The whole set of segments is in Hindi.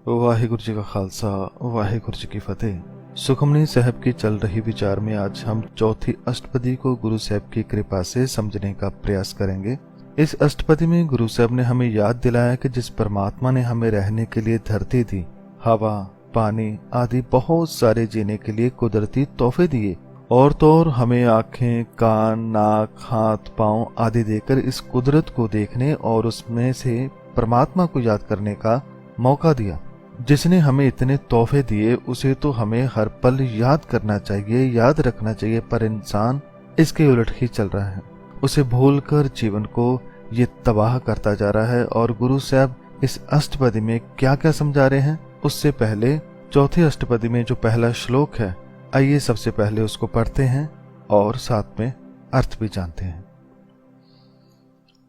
वाहिगुरु जी का खालसा, वाहिगुरु जी की फतेह। सुखमनी साहब की चल रही विचार में आज हम चौथी अष्टपदी को गुरु साहब की कृपा से समझने का प्रयास करेंगे। इस अष्टपदी में गुरु साहब ने हमें याद दिलाया कि जिस परमात्मा ने हमें रहने के लिए धरती दी, हवा, पानी आदि बहुत सारे जीने के लिए कुदरती तोहफे दिए, और तो और हमें आंखें, कान, नाक, हाथ, पांव आदि देकर इस कुदरत को देखने और उसमें से परमात्मा को याद करने का मौका दिया। जिसने हमें इतने तोहफे दिए उसे तो हमें हर पल याद करना चाहिए, याद रखना चाहिए, पर इंसान इसके उलट ही चल रहा है। उसे भूलकर जीवन को ये तबाह करता जा रहा है। और गुरु साहब इस अष्टपदी में क्या क्या समझा रहे हैं, उससे पहले चौथी अष्टपदी में जो पहला श्लोक है, आइए सबसे पहले उसको पढ़ते हैं और साथ में अर्थ भी जानते हैं।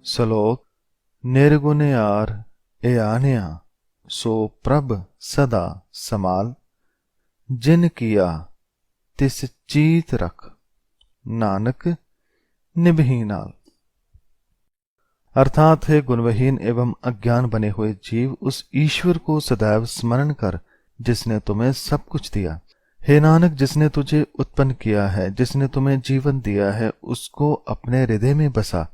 श्लोक। निर्गुणयार एआन्या सो प्रभ सदा समाल, जिन किया तिस चीत रख, नानक निभहि नाल। अर्थात है गुणवहीन एवं अज्ञान बने हुए जीव उस ईश्वर को सदैव स्मरण कर जिसने तुम्हें सब कुछ दिया। हे नानक, जिसने तुझे उत्पन्न किया है, जिसने तुम्हें जीवन दिया है, उसको अपने हृदय में बसा।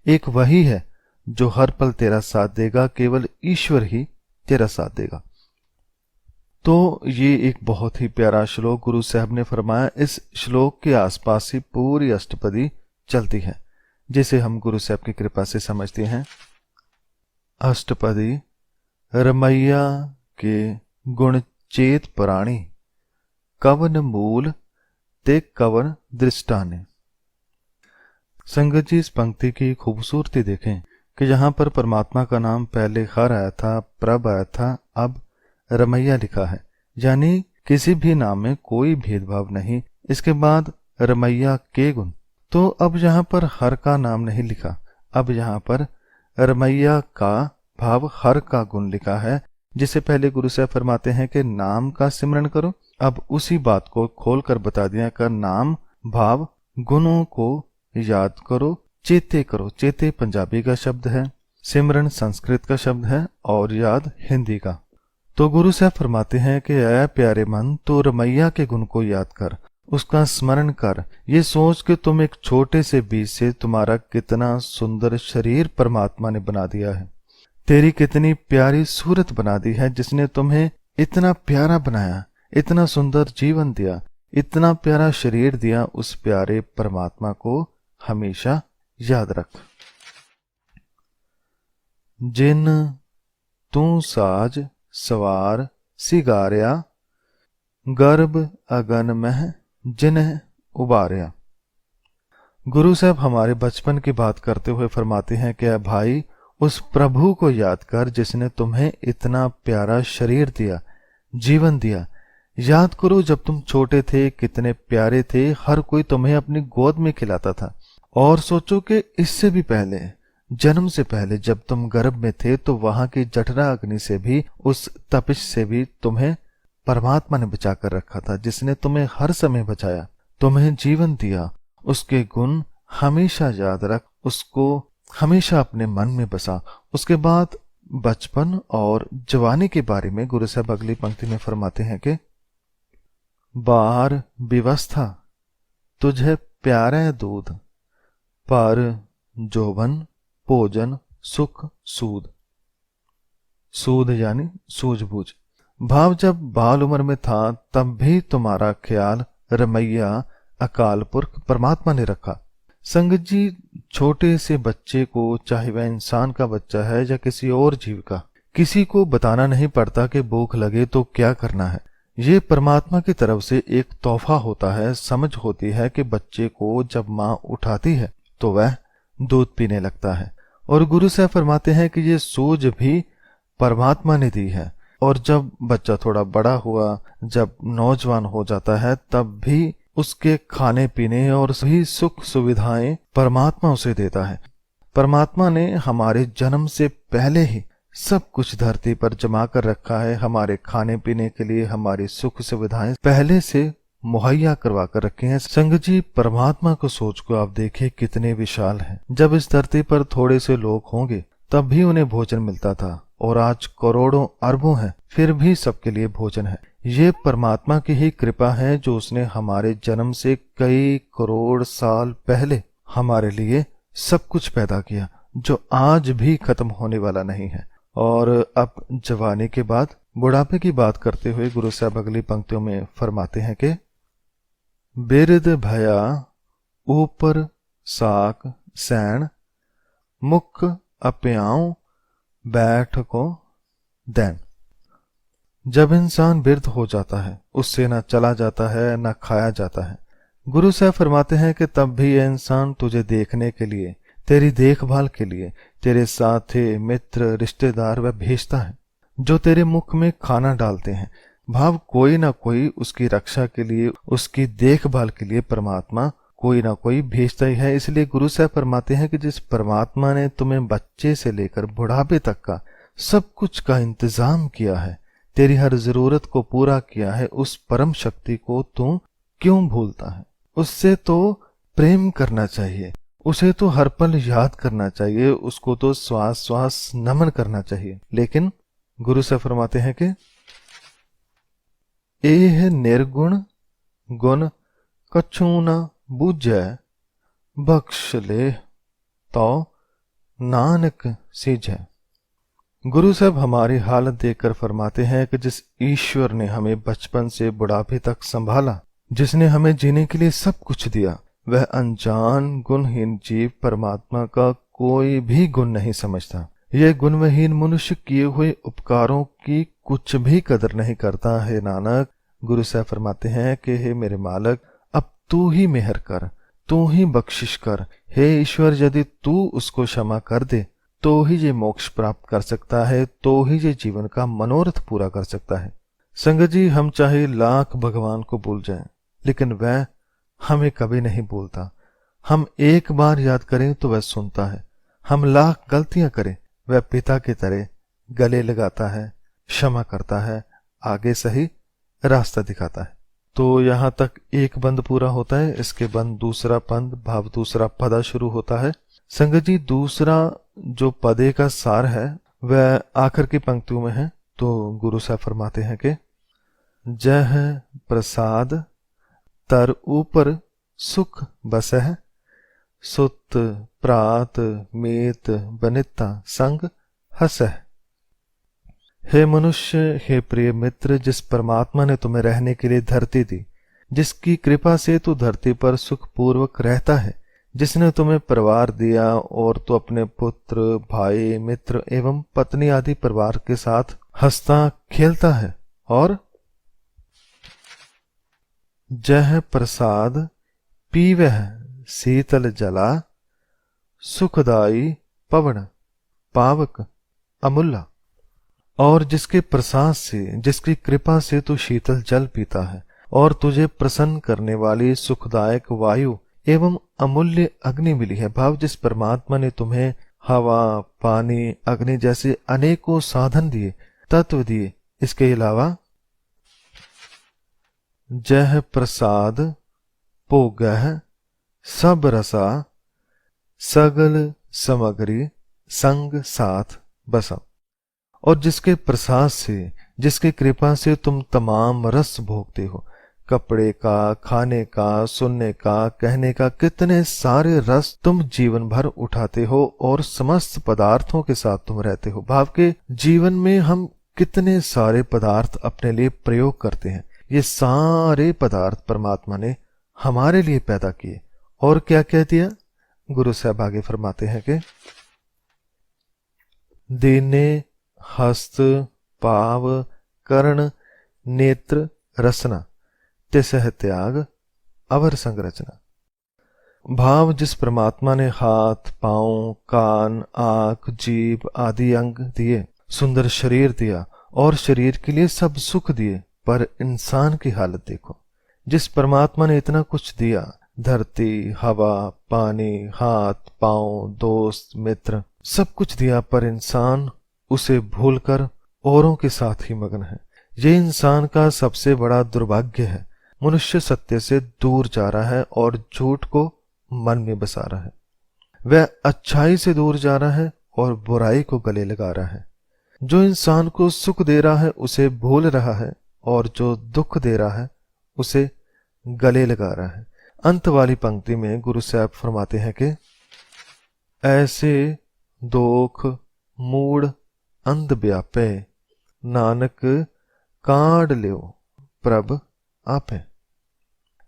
एक वही है जो हर पल तेरा साथ देगा, केवल ईश्वर ही तेरा साथ देगा। तो ये एक बहुत ही प्यारा श्लोक गुरु साहब ने फरमाया। इस श्लोक के आसपास ही पूरी अष्टपदी चलती है, जिसे हम गुरु साहब की कृपा से समझते हैं। अष्टपदी। रमैया के गुण चेत प्राणी, कवन मूल ते कवन दृष्टाने। संगत जी, इस पंक्ति की खूबसूरती देखें कि यहाँ पर परमात्मा का नाम पहले हर आया था, प्रभ आया था, अब रमैया लिखा है, यानी किसी भी नाम में कोई भेदभाव नहीं। इसके बाद रमैया के गुण, तो अब यहाँ पर हर का नाम नहीं लिखा, अब यहाँ पर रमैया का भाव हर का गुण लिखा है। जिसे पहले गुरु साहब फरमाते हैं कि नाम का सिमरन करो, अब उसी बात को खोल कर बता दिया का नाम भाव गुणों को याद करो, चेते करो। चेते पंजाबी का शब्द है, सिमरन संस्कृत का शब्द है और याद हिंदी का। तो गुरु साहब फरमाते हैं कि ऐ प्यारे मन, तो रमैया के गुण को याद कर, उसका स्मरण कर। ये सोच कि तुम एक छोटे से बीज से तुम्हारा कितना सुंदर शरीर परमात्मा ने बना दिया है, तेरी कितनी प्यारी सूरत बना दी है, जिसने तुम्हें इतना प्यारा बनाया, इतना सुंदर जीवन दिया, इतना प्यारा शरीर दिया। उस प्यारे परमात्मा को हमेशा याद रख। जिन तू साज सवार सिगारिया, गर्भ अगन मह जिन्ह उबारिया। गुरु साहब हमारे बचपन की बात करते हुए फरमाते हैं कि भाई, उस प्रभु को याद कर जिसने तुम्हें इतना प्यारा शरीर दिया, जीवन दिया। याद करो जब तुम छोटे थे कितने प्यारे थे, हर कोई तुम्हें अपनी गोद में खिलाता था। और सोचो कि इससे भी पहले, जन्म से पहले जब तुम गर्भ में थे, तो वहां की जठरा अग्नि से भी, उस तपिश से भी तुम्हें परमात्मा ने बचा कर रखा था, जिसने तुम्हें हर समय बचाया, तुम्हें जीवन दिया। उसके गुण हमेशा याद रख, उसको हमेशा अपने मन में बसा। उसके बाद बचपन और जवानी के बारे में गुरु साहब अगली पंक्ति में फरमाते हैं कि बार व्यवस्था तुझे प्यारे दूध, पर जोवन भोजन सुख सूद। सूद यानी सूझबूझ। भाव जब बाल उम्र में था तब भी तुम्हारा ख्याल रमैया अकाल पुरख परमात्मा ने रखा। संगत जी, छोटे से बच्चे को, चाहे वह इंसान का बच्चा है या किसी और जीव का, किसी को बताना नहीं पड़ता कि भूख लगे तो क्या करना है। ये परमात्मा की तरफ से एक तोहफा होता है। समझ होती है कि बच्चे को जब माँ उठाती है तो वह दूध पीने लगता है। और गुरु साहब फरमाते हैं कि ये सूझ भी परमात्मा ने दी है। और जब बच्चा थोड़ा बड़ा हुआ, जब नौजवान हो जाता है, तब भी उसके खाने पीने और सभी सुख सुविधाएं परमात्मा उसे देता है। परमात्मा ने हमारे जन्म से पहले ही सब कुछ धरती पर जमा कर रखा है। हमारे खाने पीने के लिए हमारी सुख सुविधाएं पहले से मुहैया करवा कर रखे हैं। संगत जी, परमात्मा को सोच को आप देखिए कितने विशाल हैं। जब इस धरती पर थोड़े से लोग होंगे तब भी उन्हें भोजन मिलता था, और आज करोड़ों अरबों हैं, फिर भी सबके लिए भोजन है। ये परमात्मा की ही कृपा है जो उसने हमारे जन्म से कई करोड़ साल पहले हमारे लिए सब कुछ पैदा किया, जो आज भी खत्म होने वाला नहीं है। और अब जवानी के बाद बुढ़ापे की बात करते हुए गुरु साहब अगली पंक्तियों में फरमाते हैं कि बिरद भया ऊपर साक सैन, मुख अप्याऊं बैठ को दैन। जब इंसान बिरध हो जाता है, उससे न चला जाता है न खाया जाता है। गुरु साहब फरमाते हैं कि तब भी यह इंसान तुझे देखने के लिए, तेरी देखभाल के लिए तेरे साथी मित्र रिश्तेदार वह भेजता है, जो तेरे मुख में खाना डालते हैं। भाव कोई ना कोई उसकी रक्षा के लिए, उसकी देखभाल के लिए परमात्मा कोई ना कोई भेजता ही है। इसलिए गुरु साहब फरमाते हैं कि जिस परमात्मा ने तुम्हें बच्चे से लेकर बुढ़ापे तक का सब कुछ का इंतजाम किया है, तेरी हर जरूरत को पूरा किया है, उस परम शक्ति को तू क्यों भूलता है? उससे तो प्रेम करना चाहिए, उसे तो हर पल याद करना चाहिए, उसको तो श्वास श्वास नमन करना चाहिए। लेकिन गुरु साहब फरमाते हैं कि एह निर्गुण गुण कछु न बूझै, बख्श ले तो नानक सीझै। गुरु साहब हमारी हालत देखकर फरमाते हैं कि जिस ईश्वर ने हमें बचपन से बुढ़ापे तक संभाला, जिसने हमें जीने के लिए सब कुछ दिया, वह अनजान गुणहीन जीव परमात्मा का कोई भी गुण नहीं समझता। यह गुणविहीन मनुष्य किए हुए उपकारों की कुछ भी कदर नहीं करता है। नानक, गुरु साहब फरमाते हैं कि हे मेरे मालक, अब तू ही मेहर कर, तू ही बख्शिश कर। हे ईश्वर, यदि तू उसको क्षमा कर दे तो ही ये मोक्ष प्राप्त कर सकता है, तो ही ये जीवन का मनोरथ पूरा कर सकता है। संगत जी, हम चाहे लाख भगवान को भूल जाएं, लेकिन वह हमें कभी नहीं भूलता। हम एक बार याद करें तो वह सुनता है। हम लाख गलतियां करें, वह पिता की तरह गले लगाता है, क्षमा करता है, आगे सही रास्ता दिखाता है। तो यहाँ तक एक बंद पूरा होता है। इसके बाद दूसरा बंद भाव दूसरा पदा शुरू होता है। संगत जी, दूसरा जो पदे का सार है वह आखिर की पंक्तियों में है। तो गुरु साहब फरमाते हैं कि जह प्रसाद तर ऊपर सुख बसह, सुत प्रात मीत बनिता संग हसह। हे मनुष्य, हे प्रिय मित्र, जिस परमात्मा ने तुम्हें रहने के लिए धरती दी, जिसकी कृपा से तू धरती पर सुखपूर्वक रहता है, जिसने तुम्हें परिवार दिया और तू अपने पुत्र, भाई, मित्र एवं पत्नी आदि परिवार के साथ हंसता खेलता है, और जह प्रसाद पीवह शीतल जला, सुखदाई पवन पावक अमूल्ला। और जिसके प्रसाद से, जिसकी कृपा से तू शीतल जल पीता है और तुझे प्रसन्न करने वाली सुखदायक वायु एवं अमूल्य अग्नि मिली है। भाव जिस परमात्मा ने तुम्हें हवा, पानी, अग्नि जैसे अनेकों साधन दिए, तत्व दिए, इसके अलावा जह प्रसाद भोगह सब रसा, सगल समग्री संग साथ बसा। और जिसके प्रसाद से, जिसकी कृपा से तुम तमाम रस भोगते हो, कपड़े का, खाने का, सुनने का, कहने का, कितने सारे रस तुम जीवन भर उठाते हो और समस्त पदार्थों के साथ तुम रहते हो। भाव के जीवन में हम कितने सारे पदार्थ अपने लिए प्रयोग करते हैं। ये सारे पदार्थ परमात्मा ने हमारे लिए पैदा किए। और क्या कह दिया? गुरु साहब आगे फरमाते हैं कि दीने हस्त पाव कर्ण नेत्र रसना, तिसह त्याग अवर संरचना। भाव जिस परमात्मा ने हाथ, पांव, कान, आंख, जीभ आदि अंग दिए, सुंदर शरीर दिया और शरीर के लिए सब सुख दिए, पर इंसान की हालत देखो। जिस परमात्मा ने इतना कुछ दिया, धरती, हवा, पानी, हाथ, पांव, दोस्त, मित्र, सब कुछ दिया, पर इंसान उसे भूलकर औरों के साथ ही मगन है। ये इंसान का सबसे बड़ा दुर्भाग्य है। मनुष्य सत्य से दूर जा रहा है और झूठ को मन में बसा रहा है। वह अच्छाई से दूर जा रहा है और बुराई को गले लगा रहा है। जो इंसान को सुख दे रहा है उसे भूल रहा है, और जो दुख दे रहा है उसे गले लगा रहा है। अंत वाली पंक्ति में गुरु साहब फरमाते हैं कि ऐसे दोख मूड अंध व्यापे, नानक काढ़ लियो प्रभ आपे।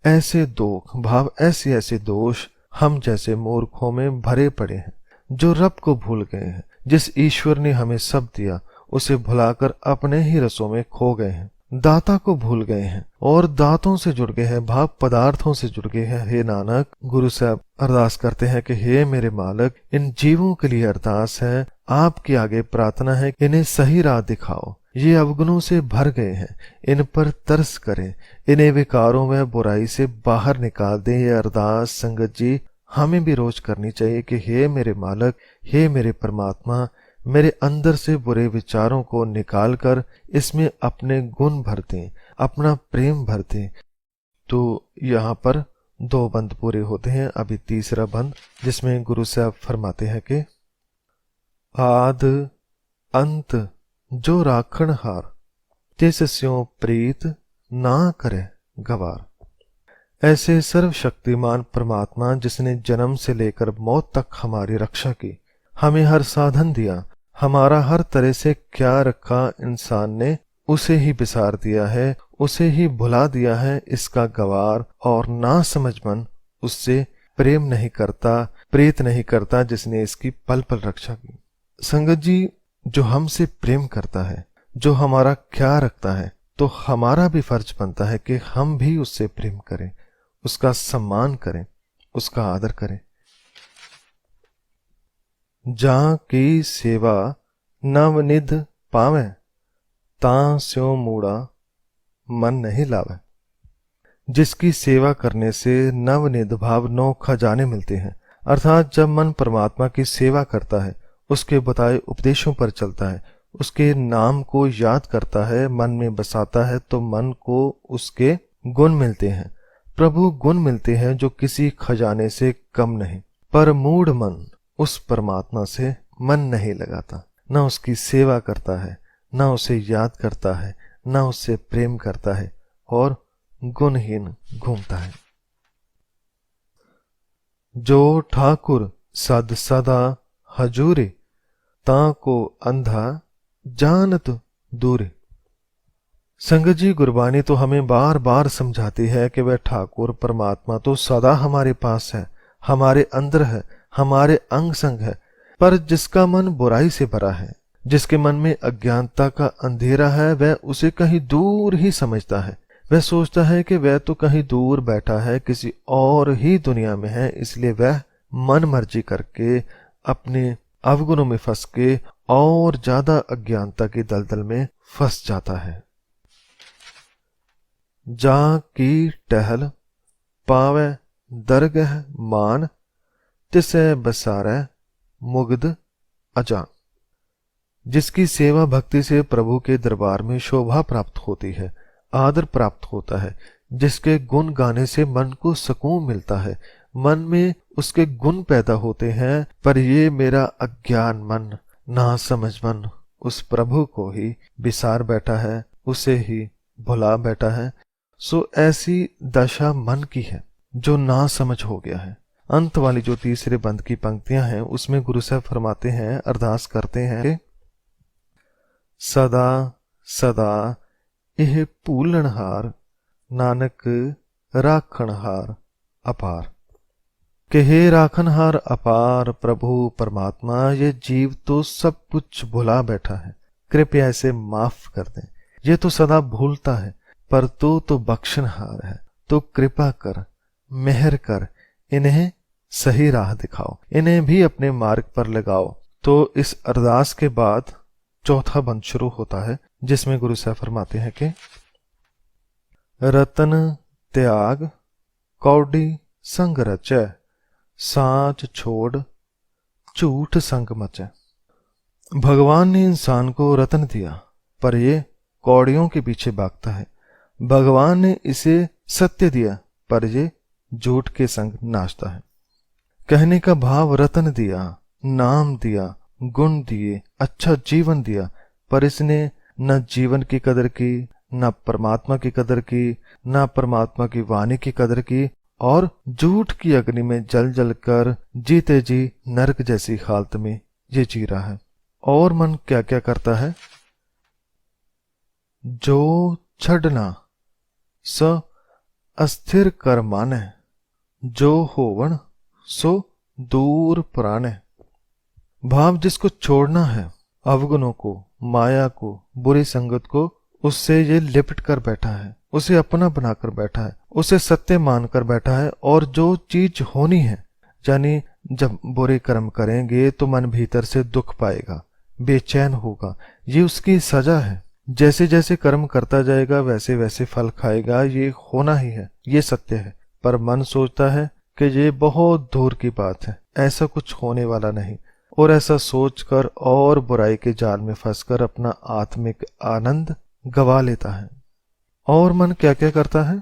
ऐसे दोख भाव ऐसे ऐसे दोष हम जैसे मूर्खों में भरे पड़े हैं, जो रब को भूल गए हैं। जिस ईश्वर ने हमें सब दिया उसे भुलाकर अपने ही रसों में खो गए हैं, दाता को भूल गए हैं और दातों से जुड़ गए हैं, भाव पदार्थों से जुड़ गए हैं। हे नानक, गुरु साहब अरदास करते हैं कि हे मेरे मालिक, इन जीवों के लिए अरदास है, आपके आगे प्रार्थना है कि इन्हें सही राह दिखाओ। ये अवगुणों से भर गए हैं, इन पर तरस करें, इन्हें विकारों व बुराई से बाहर निकाल दें। ये अरदास संगत जी हमें भी रोज करनी चाहिए कि हे मेरे मालिक, हे मेरे परमात्मा, मेरे अंदर से बुरे विचारों को निकाल कर इसमें अपने गुण भर दें, अपना प्रेम भर दें। तो यहाँ पर 2 बंद पूरे होते हैं। अभी तीसरा बंद, जिसमें गुरु साहब फरमाते हैं कि आद अंत जो राखण हार, तिस स्यों प्रीत ना करे गवार। ऐसे सर्वशक्तिमान परमात्मा जिसने जन्म से लेकर मौत तक हमारी रक्षा की, हमें हर साधन दिया, हमारा हर तरह से क्या रखा, इंसान ने उसे ही बिसार दिया है, उसे ही भुला दिया है। इसका गवार और ना समझ मन उससे प्रेम नहीं करता, प्रीत नहीं करता, जिसने इसकी पल पल रक्षा की। संगत जी, जो हमसे प्रेम करता है, जो हमारा ख्याल रखता है, तो हमारा भी फर्ज बनता है कि हम भी उससे प्रेम करें, उसका सम्मान करें, उसका आदर करें। जहां की सेवा नवनिध पावे, तां स्यों मूड़ा मन नहीं लावे। जिसकी सेवा करने से नवनिध भाव 9 खजाने मिलते हैं, अर्थात जब मन परमात्मा की सेवा करता है, उसके बताए उपदेशों पर चलता है, उसके नाम को याद करता है, मन में बसाता है, तो मन को उसके गुण मिलते हैं, प्रभु गुण मिलते हैं जो किसी खजाने से कम नहीं। पर मूढ़ मन उस परमात्मा से मन नहीं लगाता, न उसकी सेवा करता है, न उसे याद करता है, न उससे प्रेम करता है, और गुणहीन घूमता है। जो ठाकुर सद सदा हजूरे, ताको अंधा जानत दूरे। संगत जी, गुरबानी तो हमें बार बार समझाती है कि वह ठाकुर परमात्मा तो सदा हमारे पास है, हमारे अंदर है, हमारे अंग संग है, पर जिसका मन बुराई से भरा है, जिसके मन में अज्ञानता का अंधेरा है, वह उसे कहीं दूर ही समझता है। वह सोचता है कि वह तो कहीं दूर बैठा है, किसी और ही दुनिया में है, इसलिए वह मन मर्जी करके अपने अवगुणों में फंस के और ज्यादा अज्ञानता की दलदल में फंस जाता है। जा की टहल पावे दरगह मान, तिसे बसारे मुग्ध अजान। जिसकी सेवा भक्ति से प्रभु के दरबार में शोभा प्राप्त होती है, आदर प्राप्त होता है, जिसके गुण गाने से मन को सुकून मिलता है, मन में उसके गुण पैदा होते हैं, पर ये मेरा अज्ञान मन, ना समझ मन उस प्रभु को ही बिसार बैठा है, उसे ही भुला बैठा है। सो ऐसी दशा मन की है जो ना समझ हो गया है। अंत वाली जो तीसरे बंद की पंक्तियां हैं, उसमें गुरु साहब फरमाते हैं, अरदास करते हैं, सदा सदा यह भूलनहार, नानक राखनहार अपार। कि हे राखनहार अपार प्रभु परमात्मा, ये जीव तो सब कुछ भुला बैठा है, कृपया इसे माफ कर दें। ये तो सदा भूलता है, पर तू तो बख्शनहार है, तो कृपा कर, मेहर कर, इन्हें सही राह दिखाओ, इन्हें भी अपने मार्ग पर लगाओ। तो इस अरदास के बाद चौथा बंद शुरू होता है, जिसमें गुरु साहब फरमाते हैं कि रतन त्याग कौड़ी संग रचै, साच छोड़ झूठ संग मचै। भगवान ने इंसान को रतन दिया, पर ये कौड़ियों के पीछे भागता है। भगवान ने इसे सत्य दिया, पर ये झूठ के संग नाचता है। कहने का भाव, रतन दिया, नाम दिया, गुण दिए, अच्छा जीवन दिया, पर इसने न जीवन की कदर की, न परमात्मा की कदर की, न परमात्मा की वाणी की कदर की, और झूठ की अग्नि में जल जल कर जीते जी नरक जैसी हालत में ये जी रहा है। और मन क्या क्या करता है? जो छड़ना स अस्थिर कर माने, जो होवन सो दूर प्राणे। भाव जिसको छोड़ना है, अवगुणों को, माया को, बुरी संगत को, उससे ये लिपट कर बैठा है, उसे अपना बनाकर बैठा है, उसे सत्य मानकर बैठा है। और जो चीज होनी है, यानी जब बुरे कर्म करेंगे तो मन भीतर से दुख पाएगा, बेचैन होगा, ये उसकी सजा है। जैसे जैसे कर्म करता जाएगा वैसे वैसे फल खाएगा, ये होना ही है, ये सत्य है। पर मन सोचता है कि ये बहुत दूर की बात है, ऐसा कुछ होने वाला नहीं, और ऐसा सोचकर और बुराई के जाल में फंसकर अपना आत्मिक आनंद गवा लेता है। और मन क्या क्या करता है?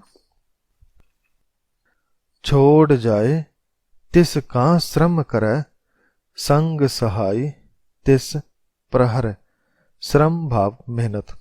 छोड़ जाए तिस का श्रम करे, संग सहाय तिस प्रहर। श्रम भाव मेहनत,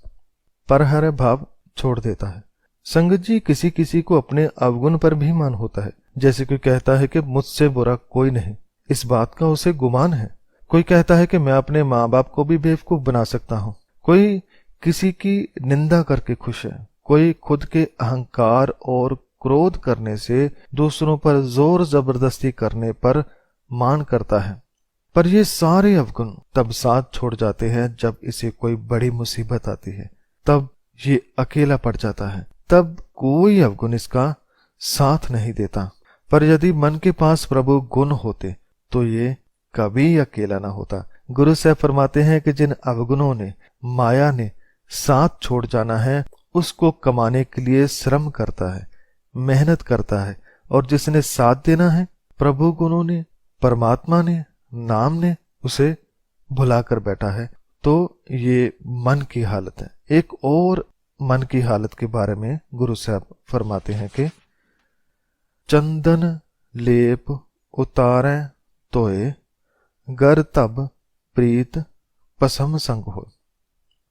प्रहर भाव छोड़ देता है। संगत जी, किसी किसी को अपने अवगुण पर भी मान होता है। जैसे कोई कहता है कि मुझसे बुरा कोई नहीं, इस बात का उसे गुमान है। कोई कहता है कि मैं अपने माँ बाप को भी बेवकूफ बना सकता हूँ। कोई किसी की निंदा करके खुश है। कोई खुद के अहंकार और क्रोध करने से दूसरों पर जोर जबरदस्ती करने पर मान करता है। पर ये सारे अवगुण तब साथ छोड़ जाते हैं जब इसे कोई बड़ी मुसीबत आती है, तब ये अकेला पड़ जाता है, तब कोई अवगुण इसका साथ नहीं देता। पर यदि मन के पास प्रभु गुण होते तो ये कभी अकेला ना होता। गुरु साहब फरमाते हैं कि जिन अवगुणों ने, माया ने साथ छोड़ जाना है, उसको कमाने के लिए श्रम करता है, मेहनत करता है। और जिसने साथ देना है, प्रभु गुणों ने, परमात्मा ने, नाम ने, उसे भुलाकर बैठा है। तो ये मन की हालत है। एक और मन की हालत के बारे में गुरु साहब फरमाते हैं कि चंदन लेप उतारे तोए, गर तब प्रीत पसम संग हो।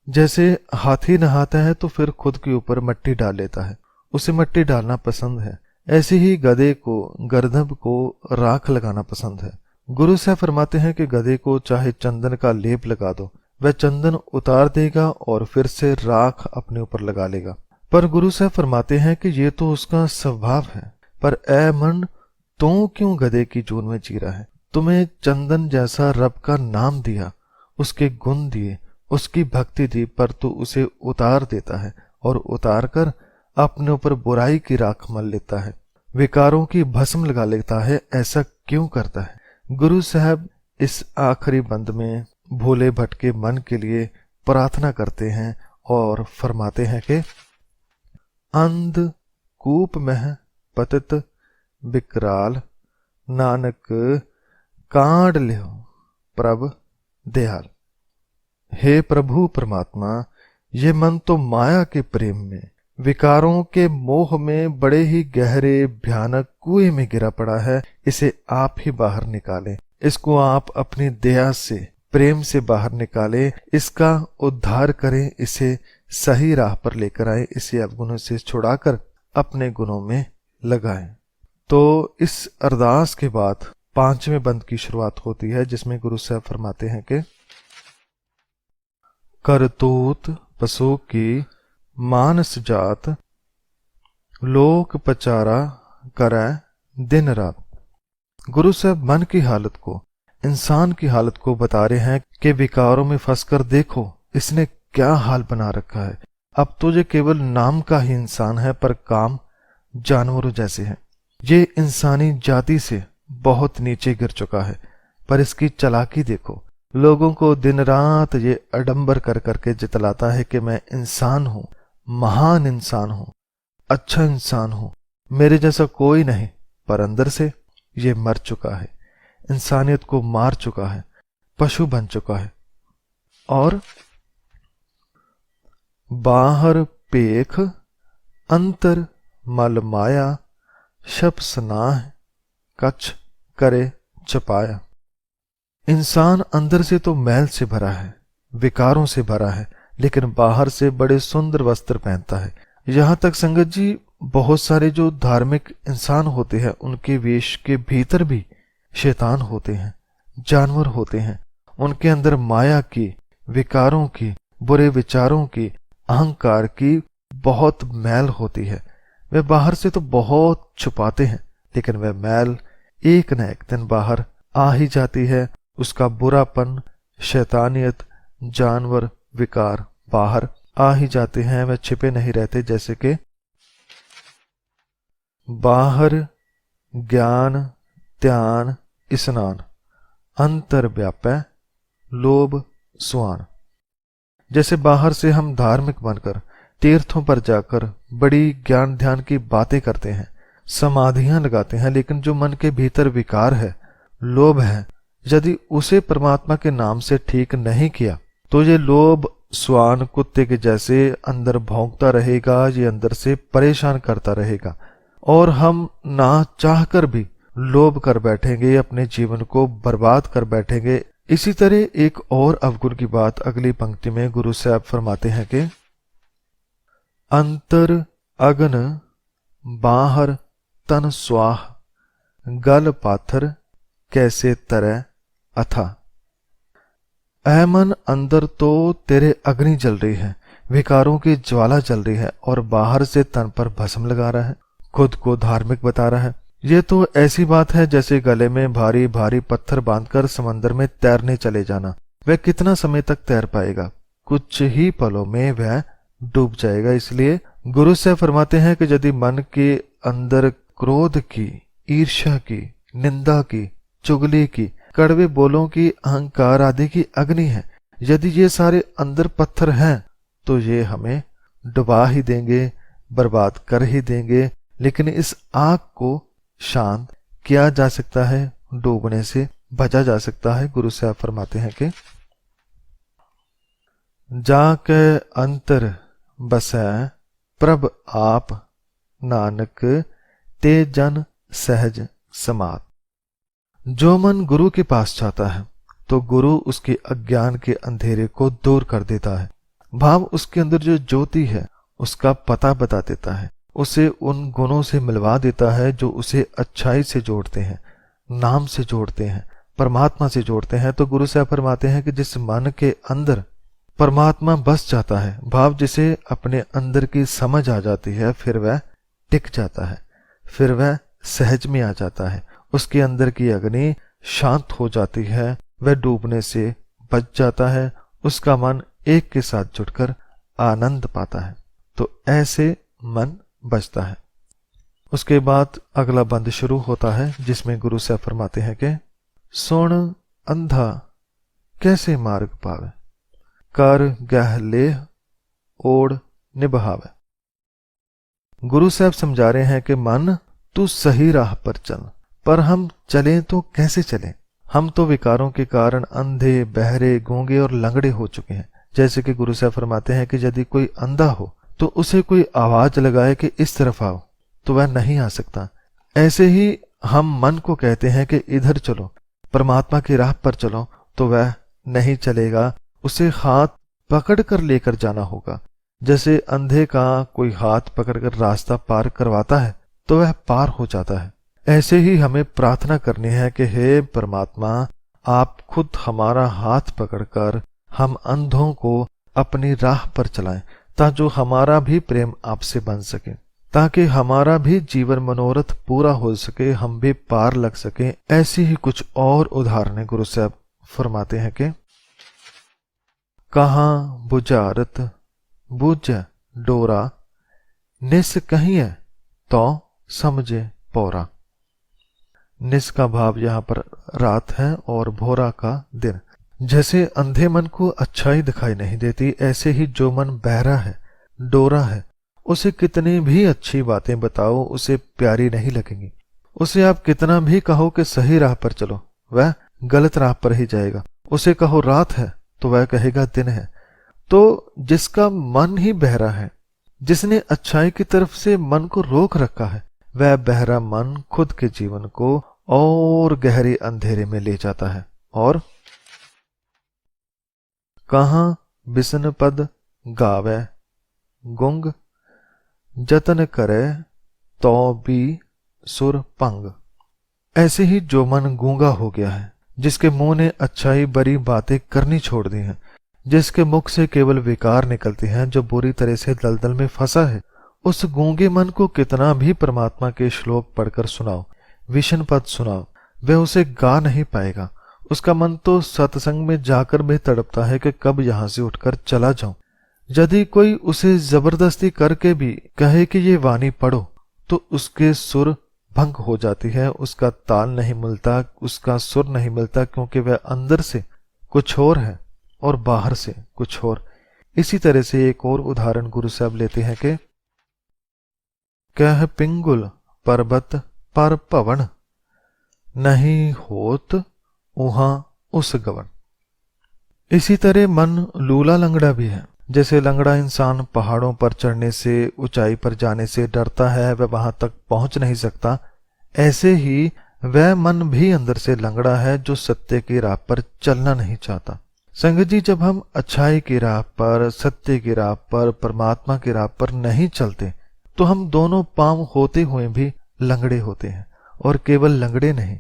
जैसे हाथी नहाता है तो फिर खुद के ऊपर मट्टी डाल लेता है, उसे मट्टी डालना पसंद है। ऐसे ही गधे को, गर्दभ को राख लगाना पसंद है। गुरु साहब फरमाते हैं कि गधे को चाहे चंदन का लेप लगा दो, वह चंदन उतार देगा और फिर से राख अपने ऊपर लगा लेगा। पर गुरु साहब फरमाते हैं कि ये तो उसका स्वभाव है। पर ऐ मन, तू क्यों गधे की जून में जी रहा है? तुम्हें चंदन जैसा रब का नाम दिया, उसके गुण दिए, उसकी भक्ति दी, पर तू उसे उतार देता है और उतार कर अपने ऊपर बुराई की राख मल लेता है, विकारों की भस्म लगा लेता है। ऐसा क्यों करता है? गुरु साहब इस आखिरी बंद में भोले भटके मन के लिए प्रार्थना करते हैं और फरमाते हैं कि अंध कूप मह पतित विकराल, नानक कांड लियो प्रभ दयाल। हे प्रभु परमात्मा, ये मन तो माया के प्रेम में, विकारों के मोह में बड़े ही गहरे भयानक कुएं में गिरा पड़ा है। इसे आप ही बाहर निकालें, इसको आप अपनी दया से, प्रेम से बाहर निकालें, इसका उद्धार करें, इसे सही राह पर लेकर आए, इसे अवगुणों से छुड़ाकर अपने गुणों में लगाएं। तो इस अरदास के बाद 5वें बंद की शुरुआत होती है, जिसमें गुरु साहब फरमाते हैं कि करतूत पशु की मानस जात, लोक पचारा करे दिन रात। गुरु साहब मन की हालत को, इंसान की हालत को बता रहे हैं कि विकारों में फंसकर देखो इसने क्या हाल बना रखा है। अब तो ये केवल नाम का ही इंसान है, पर काम जानवरों जैसे है। ये इंसानी जाति से बहुत नीचे गिर चुका है। पर इसकी चालाकी देखो, लोगों को दिन रात ये अडंबर कर करके जितलाता है कि मैं इंसान हूं, महान इंसान हूं, अच्छा इंसान हूं, मेरे जैसा कोई नहीं। पर अंदर से ये मर चुका है, इंसानियत को मार चुका है, पशु बन चुका है। और बाहर पेख अंतर मल माया, शप स्नाह कछ करे छपाया। इंसान अंदर से तो मैल से भरा है, विकारों से भरा है, लेकिन बाहर से बड़े सुंदर वस्त्र पहनता है। यहाँ तक संगत जी, बहुत सारे जो धार्मिक इंसान होते हैं उनके वेश के भीतर भी शैतान होते हैं, जानवर होते हैं। उनके अंदर माया की, विकारों की, बुरे विचारों की, अहंकार की बहुत मैल होती है। वे बाहर से तो बहुत छुपाते हैं, लेकिन वह मैल एक न एक दिन बाहर आ ही जाती है। उसका बुरापन, शैतानियत, जानवर, विकार बाहर आ ही जाते हैं, वह छिपे नहीं रहते। जैसे कि बाहर ज्ञान ध्यान स्नान, अंतर व्यापै लोभ स्वान। जैसे बाहर से हम धार्मिक बनकर तीर्थों पर जाकर बड़ी ज्ञान ध्यान की बातें करते हैं, समाधियां लगाते हैं, लेकिन जो मन के भीतर विकार है, लोभ है, यदि उसे परमात्मा के नाम से ठीक नहीं किया तो ये लोभ स्वान कुत्ते के जैसे अंदर भौंकता रहेगा, ये अंदर से परेशान करता रहेगा और हम ना चाहकर भी लोभ कर बैठेंगे, अपने जीवन को बर्बाद कर बैठेंगे। इसी तरह एक और अवगुण की बात अगली पंक्ति में गुरु साहब फरमाते हैं कि अंतर अग्न बाहर तन स्वाह, गल पाथर कैसे तरह अथा। ऐ मन, अंदर तो तेरे अग्नि जल रही है, विकारों की ज्वाला जल रही है और बाहर से तन पर भस्म लगा रहा है, खुद को धार्मिक बता रहा है। ये तो ऐसी बात है जैसे गले में भारी भारी पत्थर बांधकर समंदर में तैरने चले जाना। वह कितना समय तक तैर पाएगा? कुछ ही पलों में वह डूब जाएगा। इसलिए गुरु से फरमाते हैं कि यदि मन के अंदर क्रोध की, ईर्ष्या की, निंदा की, चुगली की, कड़वे बोलों की, अहंकार आदि की अग्नि है, यदि ये सारे अंदर पत्थर हैं तो ये हमें डुबा ही देंगे, बर्बाद कर ही देंगे। लेकिन इस आग को शांत किया जा सकता है, डूबने से बचा जा सकता है। गुरु साहब फरमाते हैं कि जाके अंतर बसै प्रभ आप, नानक ते जन सहज समात। जो मन गुरु के पास जाता है तो गुरु उसके अज्ञान के अंधेरे को दूर कर देता है। भाव उसके अंदर जो ज्योति है उसका पता बता देता है, उसे उन गुणों से मिलवा देता है जो उसे अच्छाई से जोड़ते हैं, नाम से जोड़ते हैं, परमात्मा से जोड़ते हैं। तो गुरु साहब फरमाते हैं कि जिस मन के अंदर परमात्मा बस जाता है, भाव जिसे अपने अंदर की समझ आ जाती है, फिर वह टिक जाता है, फिर वह सहज में आ जाता है, उसके अंदर की अग्नि शांत हो जाती है, वह डूबने से बच जाता है, उसका मन एक के साथ जुड़कर आनंद पाता है। तो ऐसे मन बचता है। उसके बाद अगला बंद शुरू होता है जिसमें गुरु साहब फरमाते हैं कि सुन अंधा कैसे मार्ग पावे, कर गह लेह ओढ़ निभावे। गुरु साहब समझा रहे हैं कि मन तू सही राह पर चल, पर हम चलें तो कैसे चलें? हम तो विकारों के कारण अंधे, बहरे, गूंगे और लंगड़े हो चुके हैं। जैसे कि गुरु साहब फरमाते हैं कि यदि कोई अंधा हो तो उसे कोई आवाज लगाए कि इस तरफ आओ तो वह नहीं आ सकता। ऐसे ही हम मन को कहते हैं कि इधर चलो, परमात्मा की राह पर चलो, तो वह नहीं चलेगा, उसे हाथ पकड़ कर लेकर जाना होगा। जैसे अंधे का कोई हाथ पकड़कर रास्ता पार करवाता है तो वह पार हो जाता है। ऐसे ही हमें प्रार्थना करनी है कि हे परमात्मा, आप खुद हमारा हाथ पकड़कर हम अंधों को अपनी राह पर चलाएं, ताकि हमारा भी प्रेम आपसे बन सके, ताकि हमारा भी जीवन मनोरथ पूरा हो सके, हम भी पार लग सके। ऐसी ही कुछ और उदाहरणें गुरु साहब फरमाते हैं कि कहाँ बुझारत बुझ डोरा, निस कहिए तो समझे पौरा। निस का भाव यहाँ पर रात है और भोरा का दिन। जैसे अंधे मन को अच्छाई दिखाई नहीं देती, ऐसे ही जो मन बहरा है, डोरा है, उसे कितनी भी अच्छी बातें बताओ उसे प्यारी नहीं लगेंगी। उसे आप कितना भी कहो कि सही राह पर चलो, वह गलत राह पर ही जाएगा। उसे कहो रात है तो वह कहेगा दिन है। तो जिसका मन ही बहरा है, जिसने अच्छाई की तरफ से मन को रोक रखा है, वह बहरा मन खुद के जीवन को और गहरे अंधेरे में ले जाता है। और कहाँ बिसन पद गावे गुंग, जतन करे तो भी सुर भंग। ऐसे ही जो मन गूंगा हो गया है, जिसके मुंह ने अच्छाई बड़ी बातें करनी छोड़ दी हैं, जिसके मुख से केवल विकार निकलते हैं, जो बुरी तरह से दलदल में फंसा है, उस गूंगे मन को कितना भी परमात्मा के श्लोक पढ़कर सुनाओ, विष्णु पद सुनाओ, वह उसे गा नहीं पाएगा। उसका मन तो सत्संग में जाकर भी तड़पता है कि कब यहां से उठकर चला जाऊं। यदि कोई उसे जबरदस्ती करके भी कहे कि ये वाणी पढ़ो, तो उसके सुर भंग हो जाती है, उसका ताल नहीं मिलता, उसका सुर नहीं मिलता, क्योंकि वह अंदर से कुछ और है और बाहर से कुछ और। इसी तरह से एक और उदाहरण गुरु साहब लेते हैं कि कह पिंगुल पर्वत पर पवन, नहीं होत उहां उस गवन। इसी तरह मन लूला लंगड़ा भी है। जैसे लंगड़ा इंसान पहाड़ों पर चढ़ने से, ऊंचाई पर जाने से डरता है, वह वहां तक पहुंच नहीं सकता, ऐसे ही वह मन भी अंदर से लंगड़ा है जो सत्य की राह पर चलना नहीं चाहता। संगत जी, जब हम अच्छाई की राह पर, सत्य की राह पर, परमात्मा की राह पर नहीं चलते, तो हम दोनों पांव होते हुए भी लंगड़े होते हैं। और केवल लंगड़े नहीं,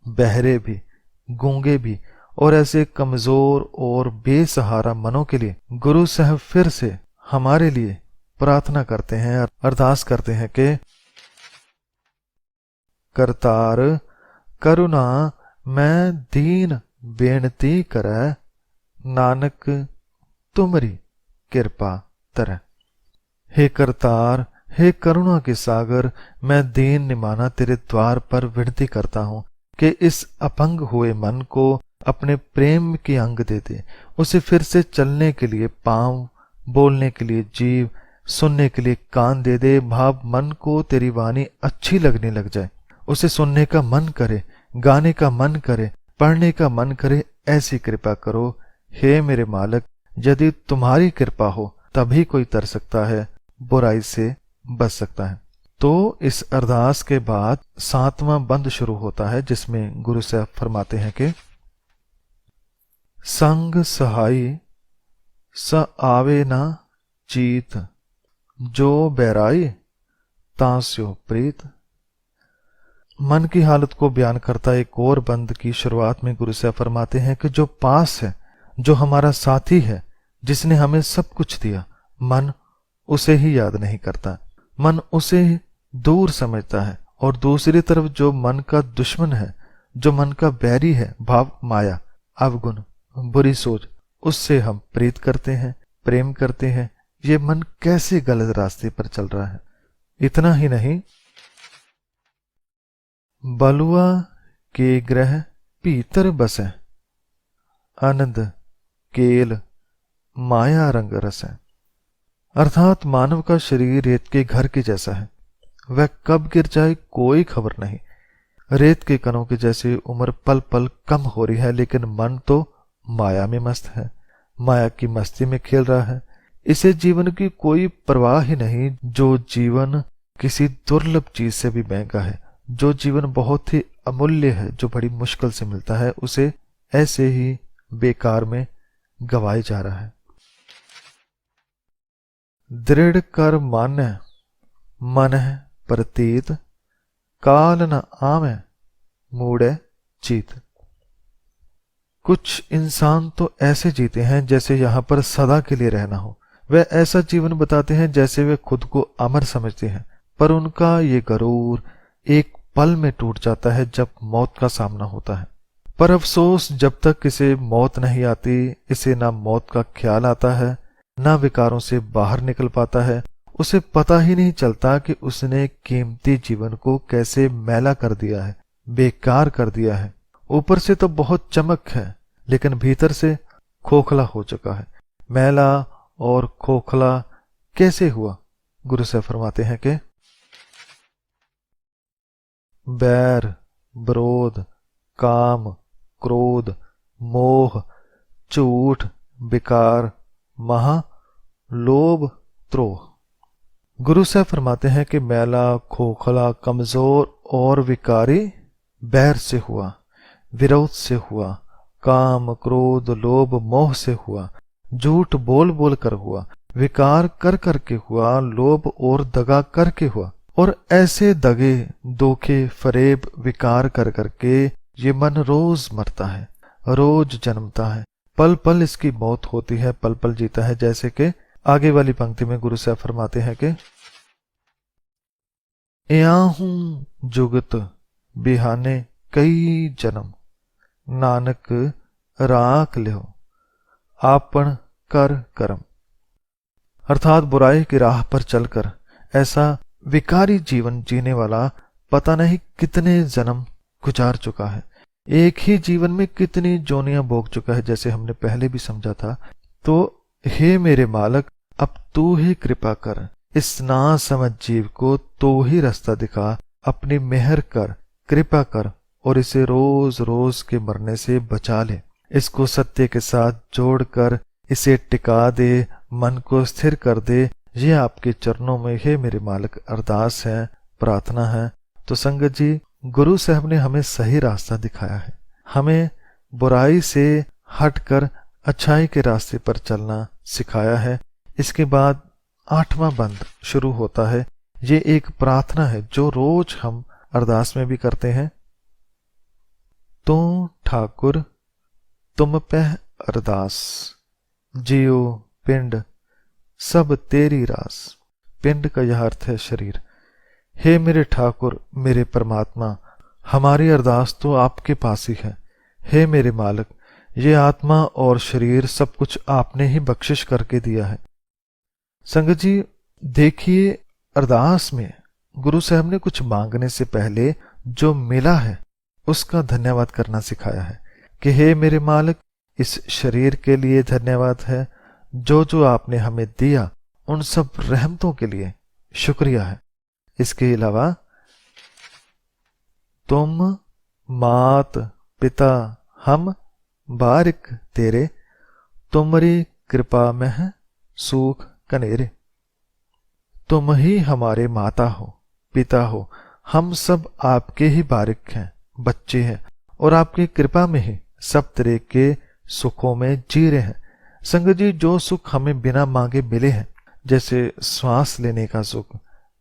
बहरे भी, गूंगे भी। और ऐसे कमजोर और बेसहारा मनों के लिए गुरु साहब फिर से हमारे लिए प्रार्थना करते हैं, अरदास करते हैं कि करतार करुणा मैं दीन बेनती करे, नानक तुमरी कृपा तरह। हे करतार, हे करुणा के सागर, मैं दीन निमाना तेरे द्वार पर विनती करता हूं कि इस अपंग हुए मन को अपने प्रेम के अंग दे दे, उसे फिर से चलने के लिए पांव, बोलने के लिए जीव, सुनने के लिए कान दे दे। भाव मन को तेरी वाणी अच्छी लगने लग जाए, उसे सुनने का मन करे, गाने का मन करे, पढ़ने का मन करे, ऐसी कृपा करो। हे मेरे मालिक, यदि तुम्हारी कृपा हो तभी कोई तर सकता है, बुराई से बच सकता है। तो इस अरदास के बाद 7वां बंद शुरू होता है, जिसमें गुरु साहब फरमाते हैं कि संग सहाई स आवे ना चीत, जो बैराई तांस्यो प्रीत। मन की हालत को बयान करता एक और बंद की शुरुआत में गुरु साहब फरमाते हैं कि जो पास है, जो हमारा साथी है, जिसने हमें सब कुछ दिया, मन उसे ही याद नहीं करता, मन उसे दूर समझता है। और दूसरी तरफ जो मन का दुश्मन है, जो मन का बैरी है, भाव माया, अवगुण, बुरी सोच, उससे हम प्रीत करते हैं, प्रेम करते हैं। ये मन कैसे गलत रास्ते पर चल रहा है। इतना ही नहीं, बलुआ के ग्रह भीतर बसे, आनंद केल माया रंग रस है। अर्थात मानव का शरीर रेत के घर के जैसा है, वह कब गिर जाए कोई खबर नहीं। रेत के कणों की जैसे उम्र पल पल कम हो रही है, लेकिन मन तो माया में मस्त है, माया की मस्ती में खेल रहा है। इसे जीवन की कोई परवाह ही नहीं। जो जीवन किसी दुर्लभ चीज से भी महंगा है, जो जीवन बहुत ही अमूल्य है, जो बड़ी मुश्किल से मिलता है, उसे ऐसे ही बेकार में गवाए जा रहा है। दृढ़ कर माने मन है प्रतीत, काल न आवे मूड़े चीत। कुछ इंसान तो ऐसे जीते हैं जैसे यहां पर सदा के लिए रहना हो। वह ऐसा जीवन बताते हैं जैसे वे खुद को अमर समझते हैं, पर उनका ये गरूर एक पल में टूट जाता है जब मौत का सामना होता है। पर अफसोस, जब तक इसे मौत नहीं आती, इसे ना मौत का ख्याल आता है, ना विकारों से बाहर निकल पाता है, उसे पता ही नहीं चलता कि उसने कीमती जीवन को कैसे मैला कर दिया है, बेकार कर दिया है। ऊपर से तो बहुत चमक है, लेकिन भीतर से खोखला हो चुका है। मैला और खोखला कैसे हुआ? गुरु साहब फरमाते हैं कि बैर, विरोध, काम, क्रोध, मोह, झूठ, विकार, महा, लोभ, द्रोह। गुरु साहब फरमाते हैं कि मैला, खोखला, कमजोर और विकारी बैर से हुआ, विरोध से हुआ, काम, क्रोध, लोभ, मोह से हुआ, झूठ बोल बोल कर हुआ, विकार कर करके हुआ, लोभ और दगा करके हुआ। और ऐसे दगे, धोखे, फरेब, विकार कर करके ये मन रोज मरता है, रोज जन्मता है, पल पल इसकी मौत होती है, पल पल जीता है। जैसे कि आगे वाली पंक्ति में गुरु साहब फरमाते हैं कि याहूं जुगत बिहाने कई जन्म, नानक राख लियो आपन कर करम। अर्थात बुराई की राह पर चलकर ऐसा विकारी जीवन जीने वाला पता नहीं कितने जन्म गुजार चुका है, एक ही जीवन में कितनी जोनियां भोग चुका है, जैसे हमने पहले भी समझा था। तो हे मेरे मालक, अब तू ही कृपा कर, इस ना समझ जीव को तू ही रास्ता दिखा, अपनी मेहर कर, कृपा कर और इसे रोज रोज के मरने से बचा ले। इसको सत्य के साथ जोड़कर इसे टिका दे, मन को स्थिर कर दे। ये आपके चरणों में हे मेरे मालिक अरदास है, प्रार्थना है। तो संगत जी, गुरु साहब ने हमें सही रास्ता दिखाया है, हमें बुराई से हटकर अच्छाई के रास्ते पर चलना सिखाया है। इसके बाद 8वां बंद शुरू होता है। ये एक प्रार्थना है जो रोज हम अरदास में भी करते हैं। तू ठाकुर तुम पह अरदास, जियो पिंड सब तेरी रास। पिंड का यह अर्थ है शरीर। हे मेरे ठाकुर, मेरे परमात्मा, हमारी अरदास तो आपके पास ही है। हे मेरे मालिक, ये आत्मा और शरीर सब कुछ आपने ही बख्शिश करके दिया है। संगत जी देखिए, अरदास में गुरु साहब ने कुछ मांगने से पहले जो मिला है उसका धन्यवाद करना सिखाया है कि हे मेरे मालिक, इस शरीर के लिए धन्यवाद है, जो जो आपने हमें दिया उन सब रहमतों के लिए शुक्रिया है। इसके अलावा तुम मात पिता हम बारिक तेरे, तुम्हारी कृपा में है सुख कनेरे। तुम ही हमारे माता हो, पिता हो, हम सब आपके ही बारिक हैं, बच्चे हैं और आपकी कृपा में ही सब तरह के सुखों में जी रहे हैं। संगत जी, जो सुख हमें बिना मांगे मिले हैं, जैसे श्वास लेने का सुख,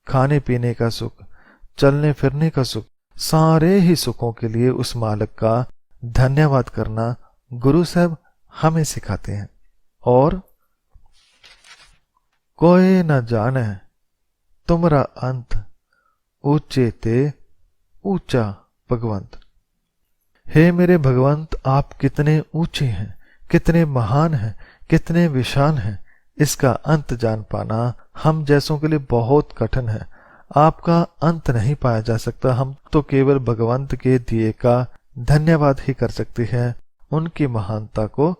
खाने पीने का सुख, चलने फिरने का सुख, सारे ही सुखों के लिए उस मालिक का धन्यवाद करना गुरु साहब हमें सिखाते हैं। और कोई न जाने तुमरा अंत, ऊंचे ते ऊंचा भगवंत। हे मेरे भगवंत, आप कितने ऊंचे हैं, कितने महान हैं, कितने विशाल हैं। इसका अंत जान पाना हम जैसों के लिए बहुत कठिन है। आपका अंत नहीं पाया जा सकता। हम तो केवल भगवंत के दिए का धन्यवाद ही कर सकते हैं, उनकी महानता को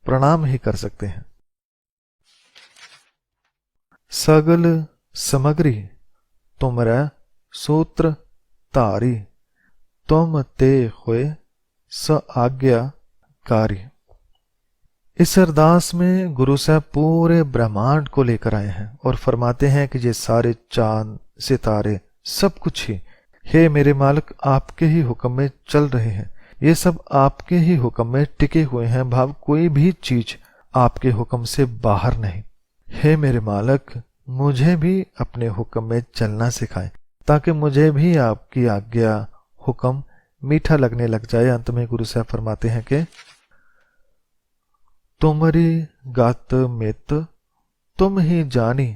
प्रणाम ही कर सकते हैं। सगल समग्री तुमरे सूत्र तारी, तुम ते हुए स आज्ञाकारी। इस अरदास में गुरु साहब पूरे ब्रह्मांड को लेकर आए हैं और फरमाते हैं कि ये सारे चांद सितारे सब कुछ ही हे मेरे मालिक आपके ही हुक्म में चल रहे हैं। ये सब आपके ही हुक्म में टिके हुए हैं, भाव कोई भी चीज आपके हुक्म से बाहर नहीं। हे मेरे मालिक, मुझे भी अपने हुक्म में चलना सिखाएं ताकि मुझे भी आपकी आज्ञा हुक्म मीठा लगने लग जाए। अंत में गुरु साहब फरमाते हैं कि तुमरी गात मित तुम ही जानी,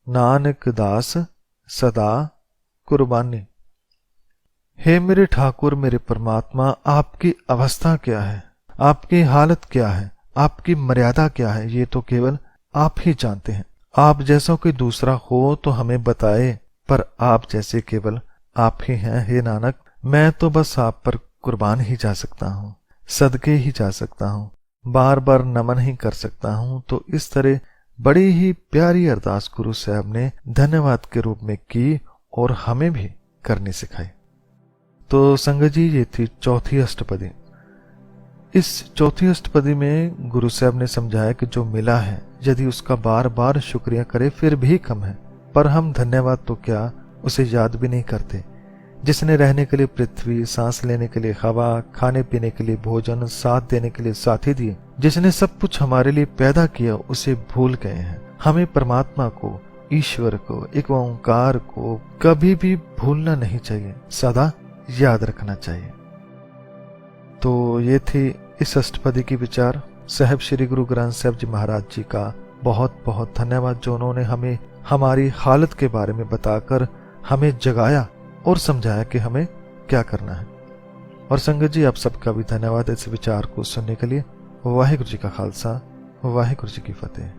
नानक दास सदा कुर्बानी। हे मेरे ठाकुर, मेरे परमात्मा, आपकी अवस्था क्या है, आपकी हालत क्या है, आपकी मर्यादा क्या है, ये तो केवल आप ही जानते हैं। आप जैसा कोई दूसरा हो तो हमें बताए, पर आप जैसे केवल आप ही हैं। हे नानक, मैं तो बस आप पर कुर्बान ही जा सकता हूँ, सदके ही जा सकता हूँ, बार बार नमन ही कर सकता हूँ। तो इस तरह बड़ी ही प्यारी अरदास गुरु साहब ने धन्यवाद के रूप में की और हमें भी करनी सिखाई। तो संगत जी, ये थी चौथी अष्टपदी। इस चौथी अष्टपदी में गुरु साहब ने समझाया कि जो मिला है यदि उसका बार बार शुक्रिया करे फिर भी कम है, पर हम धन्यवाद तो क्या उसे याद भी नहीं करते। जिसने रहने के लिए पृथ्वी, सांस लेने के लिए हवा, खाने पीने के लिए भोजन, साथ देने के लिए साथी दिए, जिसने सब कुछ हमारे लिए पैदा किया, उसे भूल गए हैं। हमें परमात्मा को, ईश्वर को, एक ओंकार को कभी भी भूलना नहीं चाहिए, सदा याद रखना चाहिए। तो ये थी इस अष्टपदी की विचार। साहिब श्री गुरु ग्रंथ साहिब जी महाराज जी का बहुत बहुत धन्यवाद, जो उन्होंने हमें हमारी हालत के बारे में बताकर हमें जगाया और समझाया कि हमें क्या करना है। और संगत जी, आप सबका भी धन्यवाद इस विचार को सुनने के लिए। वाहिगुरु जी का खालसा, वाहिगुरु जी की फतेह।